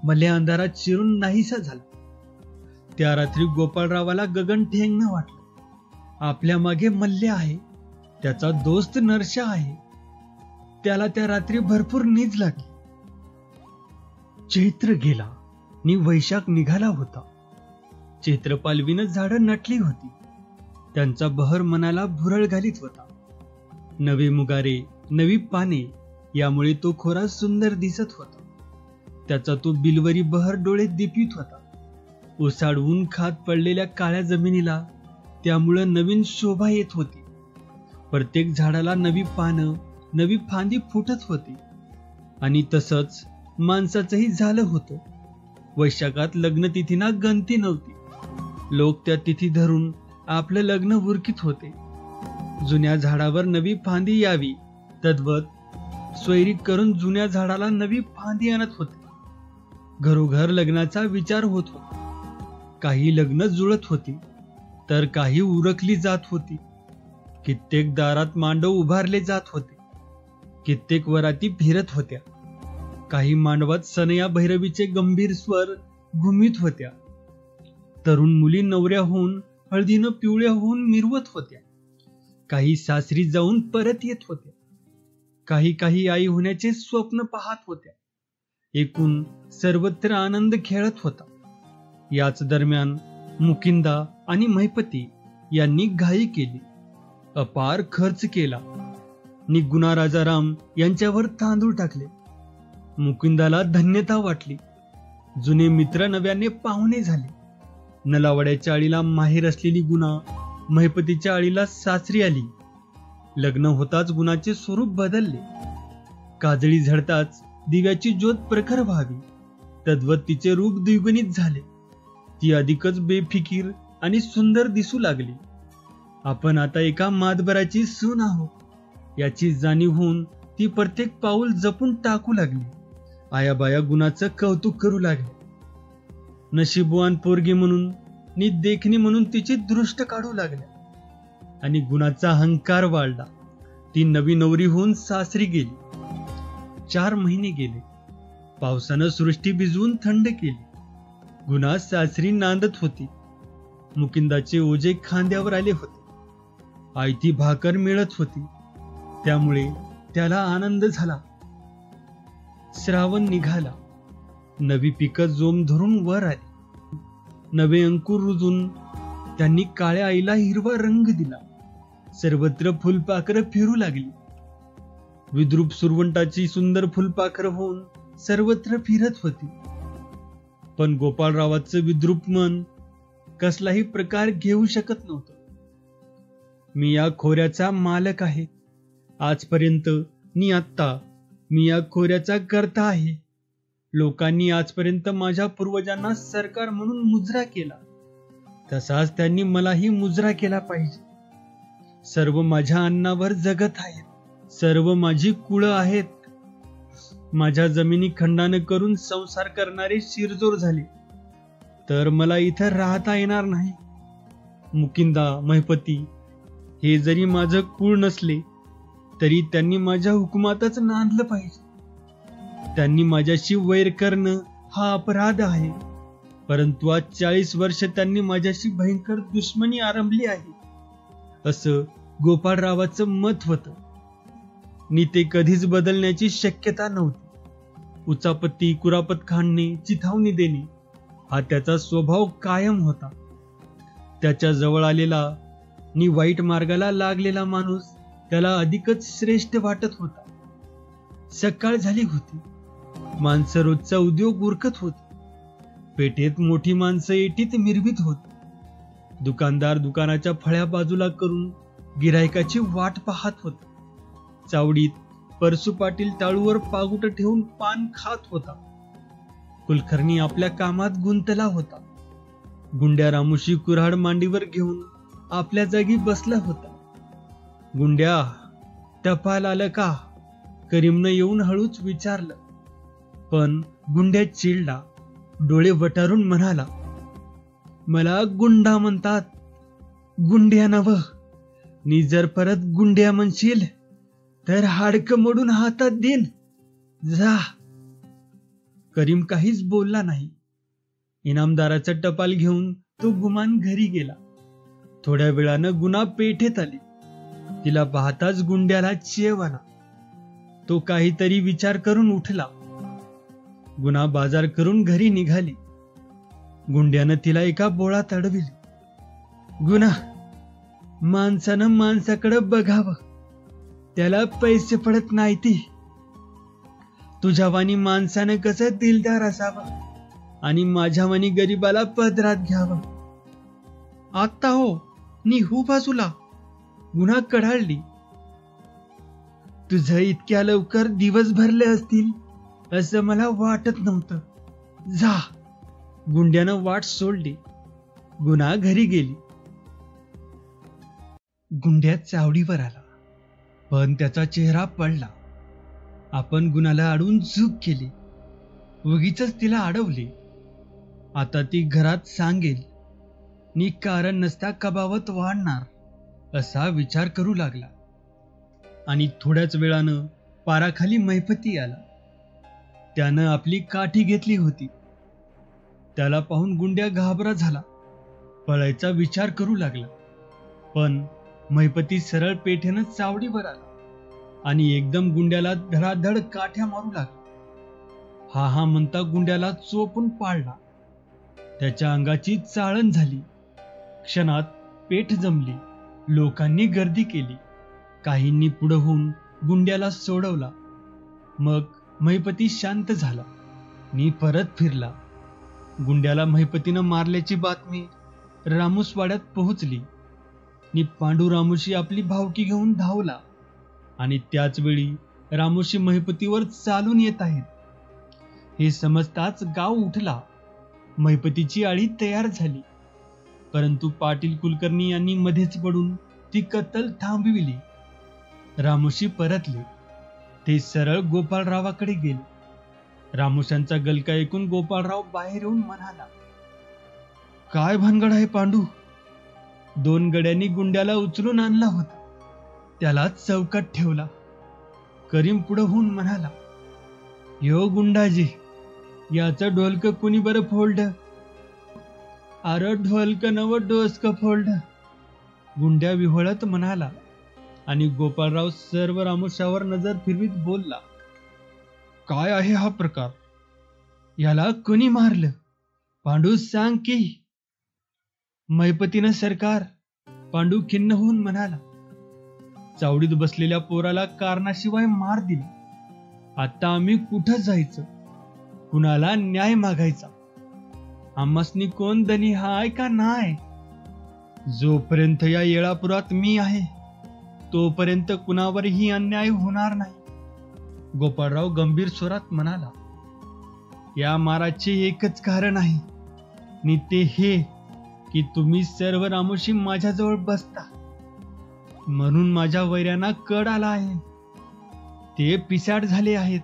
मल्या अंधारात शिरून नाहीसा झाला. त्या रात्री गोपाळरावाला गगन ठेंगणं वाटलं. आपल्या मागे मल्ले आहे, त्याचा दोस्त नरशा आहे. त्याला त्या रात्री भरपूर नीज लागली. चैत्र गेला नि वैशाख निघाला होता. चैत्र पालवीनं झाडं नटली होती. त्यांचा बहर मनाला भुरळ घालीत होता. नवे मुगारे, नवी पाने यामुळे तो खोरा सुंदर दिसत होता. त्याचा तो बिलवरी बहर डोळे दिपीत होता. ओसाडवून खात पडलेल्या काळ्या जमिनीला त्यामुळं नवीन शोभा येत होती. प्रत्येक झाडाला नवी पानं, नवी फांदी फुटत होती. आणि तसंच माणसाचंही झालं होतं. वैशाखात लग्नतिथींना गणती नव्हती. लोक त्या तिथी धरून आपलं लग्न उरकीत होते. जुन्या झाडावर नवी फांदी यावी तद्वत स्वैरी करून जुन्या झाडाला नवी फांदी आणत होते. घरोघर लग्नाचा विचार होत होता. काही लग्न जुळत होती तर काही उरकली जात होती. कित्येक दारात मांडव उभारले जात होते. कित्येक वराती फिरत होत्या. काही मांडवात सनया भैरवीचे गंभीर स्वर घुमीत होत्या. तरुण मुली नवऱ्या होऊन हळदीनं पिवळ्या होऊन मिरवत होत्या. काही सासरी जाऊन परत येत होत्या. काही आई होण्याचे स्वप्न पाहत होत्या. एकूण सर्वत्र आनंद खेळत होता. याच दरम्यान मुकिंदा आणि महिपती यांनी घाई केली. अपार खर्च केला. निगुणा राजाराम यांच्यावर तांदूळ टाकले. मुकिंदाला धन्यता वाटली. जुने मित्र नव्याने पाहुणे झाले. नलावड्याच्या आळीला माहेर असलेली गुणा महिपतीच्या आळीला सासरी आली. लग्न होताच गुणाचे स्वरूप बदलले. काजळी झडताच दिव्याची ज्योत प्रखर व्हावी तद्वत तिचे रूप द्विगुणित झाले. ती अधिकच बेफिकीर आणि सुंदर दिसू लागली. आपण आता एका मातबराची सून आहोत याची जाणीव होऊन ती प्रत्येक पाऊल जपून टाकू लागली. आयाबाया गुणाचं कौतुक करू लागले. नशीबवान पोरगी म्हणून नि देखणी म्हणून तिची दृष्ट काढू लागल्या. आणि गुणाचा अहंकार वाढला. ती नवी नवरी होऊन सासरी गेली. 4 महिने गेले. पावसानं सृष्टी भिजवून थंड केली. गुणा सासरी नांदत होती. मुकिंदाचे ओझे खांद्यावर आले होते. आयती भाकर मिळत होती. त्यामुळे त्याला आनंद झाला. श्रावण निघाला. नवी पिकं जोम धरून वर आली. नवे अंकुर रुजून त्यांनी काळ्या आईला हिरवा रंग दिला. सर्वत्र फुलपाखरं फिरू लागली. विद्रूप सुरवंटाची सुंदर फुलपाखरं होऊन सर्वत्र फिरत होती. पण गोपाळरावाचं विद्रूप मन कसलाही प्रकार घेऊ शकत नव्हतं. मी या खोऱ्याचा मालक आहे. आजपर्यंत नि आत्ता मी या खोऱ्याचा कर्ता आहे. लोकांनी आजपर्यंत माझ्या पूर्वजांना सरकार म्हणून मुजरा केला, तसाच त्यांनी मलाही मुजरा केला पाहिजे. सर्व माझ्या अन्नावर जगत आहेत. सर्व माझी कुळं आहेत. माझ्या जमिनी खंडाने करून संसार करणारे शिरजोर झाले तर मला इथं राहता येणार नाही. मुकिंदा, महिपती हे जरी माझं कुळ नसले तरी त्यांनी माझ्या हुकुमातच नांदलं पाहिजे. त्यांनी माझ्याशी वैर करणं हा अपराध आहे. परंतु आज 40 वर्ष त्यांनी माझ्याशी भयंकर दुश्मनी आरंभली आहे असं गोपाळरावाचं मत होतं. नि ते कधीच बदलण्याची शक्यता नव्हती. उचापत्ती, कुरापत खाणणे, चिथावणी देणे हा त्याचा स्वभाव कायम होता. त्याच्या जवळ आलेला नि वाईट मार्गाला लागलेला माणूस त्याला अधिकच श्रेष्ठ वाटत होता. सकाळ झाली होती. माणसं रोजचा उद्योग उरकत होती. पेठेत मोठी माणसं एटीत मिरवीत होती. दुकानदार दुकानाच्या फळ्या बाजूला करून गिरायकाची वाट पाहत होता. चावडीत परसू पाटील टाळूवर पागुट ठेवून पान खात होता. कुलकर्णी आपल्या कामात गुंतला होता. गुंड्या रामुशी कुऱ्हाड मांडीवर घेऊन आपल्या जागी बसला होता. गुंड्या, टपाल आलं का? करीमनं येऊन हळूच विचारलं. पण गुंड्या चिडला. डोळे वटारून म्हणाला, मला गुंडा म्हणतात, गुंड्या नव. नि जर परत गुंड्या म्हणशील तर हाडकं मोडून हातात देईन. जा. करीम काहीच बोलला नाही. इनामदाराचं टपाल घेऊन तो गुमान घरी गेला. थोड्या वेळानं गुना पेठेत आली. तिला पाहताच गुंड्याला चेव आला. तो काहीतरी विचार करून उठला. गुना बाजार करून घरी निघाली. गुंड्यानं तिला एका बोळात अडविली. गुना, माणसानं माणसाकडे बघावं, त्याला पैसे पडत नाही ती. तुझ्यावानी माणसानं कसं दिलदार असावं आणि माझ्यावानी गरीबाला पदरात घ्यावं. आता हो, निघू बाजूला. गुन्हा कढाळली. तुझं इतक्या लवकर दिवस भरले असतील असं मला वाटत नव्हतं. जा. गुंड्यानं वाट सोडली. गुन्हा घरी गेली. गुंड्या चावडीवर आला, पण त्याचा चेहरा पडला. आपण गुन्हाला अडवून चूक केली. उगीचच तिला अडवले. आता ती घरात सांगेल नी कारण नसता कबावत वाढणार असा विचार करू लागला. आणि थोड्याच वेळानं पाराखाली मैपती आला. त्यानं आपली काठी घेतली होती. त्याला पाहून गुंड्या घाबरा झाला. पळायचा विचार करू लागला, पण मैपती सरळ पेठेनं चावडीवर आला आणि एकदम गुंड्याला धडाधड काठ्या मारू लागला. हा म्हणता गुंड्याला चोपून पाडला. त्याच्या अंगाची चाळण झाली. क्षणात पेठ जमली. लोकांनी गर्दी केली. काहींनी पुढं होऊन गुंड्याला सोडवला. मग मैपती शांत झाला नी परत फिरला. गुंड्याला मैपतीनं मारल्याची बातमी रामूसवाड्यात पोहोचली नी पांडू रामूशी आपली भावकी घेऊन धावला. आणि त्याच वेळी रामूशी मैपतीवर चालून येत आहेत हे समजताच गाव उठला. मैपतीची आळी तयार झाली, परंतु पाटील कुलकर्णी यांनी मध्येच पडून ती कत्तल थांबविली. रामोशी परतले. ते सरळ गोपाळरावाकडे गेले. रामोशांचा गलका ऐकून गोपाळराव बाहेर येऊन म्हणाला, काय भानगड आहे पांडू? 2 गड्यांनी गुंड्याला उचलून आणला होता, त्याला चौकात ठेवला. करीम पुढे होऊन म्हणाला, यो गुंडाजी, याचं ढोलक कुणी बरं फोडलं? अरे ढोलक नव डोसक फोडलं. गुंड्या विव्हळत म्हणाला. आणि गोपाळराव सर्व रामोशावर नजर फिरवीत बोलला, काय आहे हा प्रकार? याला कुणी मारलं? पांडू सांग की. मैपतीनं सरकार. पांडू खिन्न होऊन म्हणाला, चावडीत बसलेल्या पोराला कारणाशिवाय मार दिला. आता आम्ही कुठं जायचं? कुणाला न्याय मागायचा? आम्हासनी कोण धनी हाय का नाय? जोपर्यंत या येळापुरात मी आहे तोपर्यंत कुणावरही अन्याय होणार नाही. गोपाळराव गंभीर स्वरात म्हणाला, या माराचे एकच कारण आहे नि ते हे की तुम्ही सर्व रामोशी माझ्याजवळ बसता म्हणून माझ्या वैऱ्यांना कड आला आहे. ते पिसाट झाले आहेत,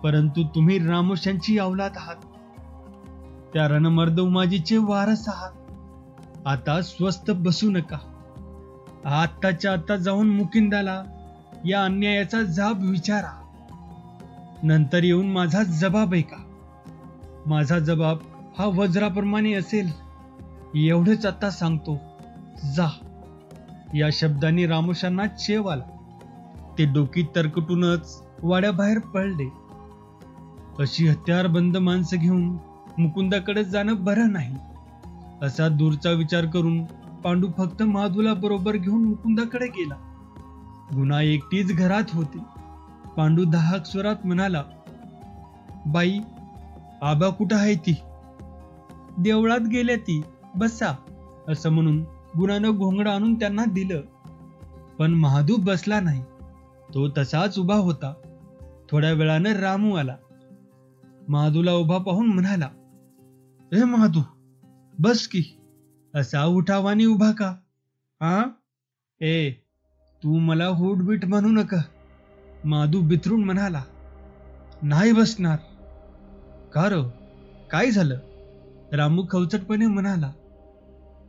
परंतु तुम्ही रामोशांची अवलाद आहात. त्या रणमर्द उमाजीचे वारस आहात. आता स्वस्थ बसू नका. आत्ताच्या आता जाऊन मुकिंदाला या अन्यायाचा जाब विचारा. नंतर येऊन माझा जबाब ऐका. माझा जबाब हा वज्राप्रमाणे असेल एवढंच आता सांगतो. जा. या शब्दांनी रामोशांना चेव आला. ते डोकी तरकटूनच वाड्याबाहेर पडले. अशी हत्यारबंद माणसं घेऊन मुकुंदाकडे जाणं बरं नाही असा दूरचा विचार करून पांडू फक्त माधूला बरोबर घेऊन मुकुंदाकडे गेला. गुना एकटीच घरात होती. पांडू दाहक स्वरात म्हणाला, बाई, आबा कुठं आहे ती? देवळात गेल्या ती, बसा. असं म्हणून गुणानं घोंगडं आणून त्यांना दिलं. पण महादू बसला नाही. तो तसाच उभा होता. थोड्या वेळानं रामू आला. महादूला उभा पाहून म्हणाला, ए महादू, बस की. असा उठावानी उभा का? हा? ए, तू मला हुडबीट म्हणू नका. महादू बिथरून म्हणाला, नाही बसणार. का र? काय झालं? रामू खवचटपणे म्हणाला,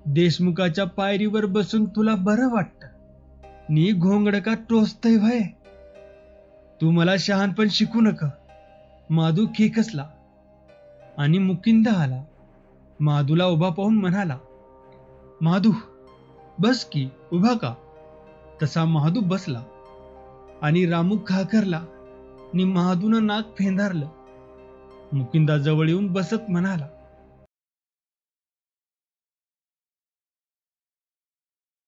देशमुखाच्या पायरीवर बसून तुला बरं वाटतं नी घोंगड का टोचतय भय? तू मला शहाणपण शिकू नका. माधू खेकसला आणि मुकिंद आला. माधूला उभा पाहून म्हणाला, माधू बस की, उभा का? तसा महादू बसला आणि रामू खाकरला आणि महादूनं नाक फेंदारलं. मुकिंदा जवळ येऊन बसत म्हणाला,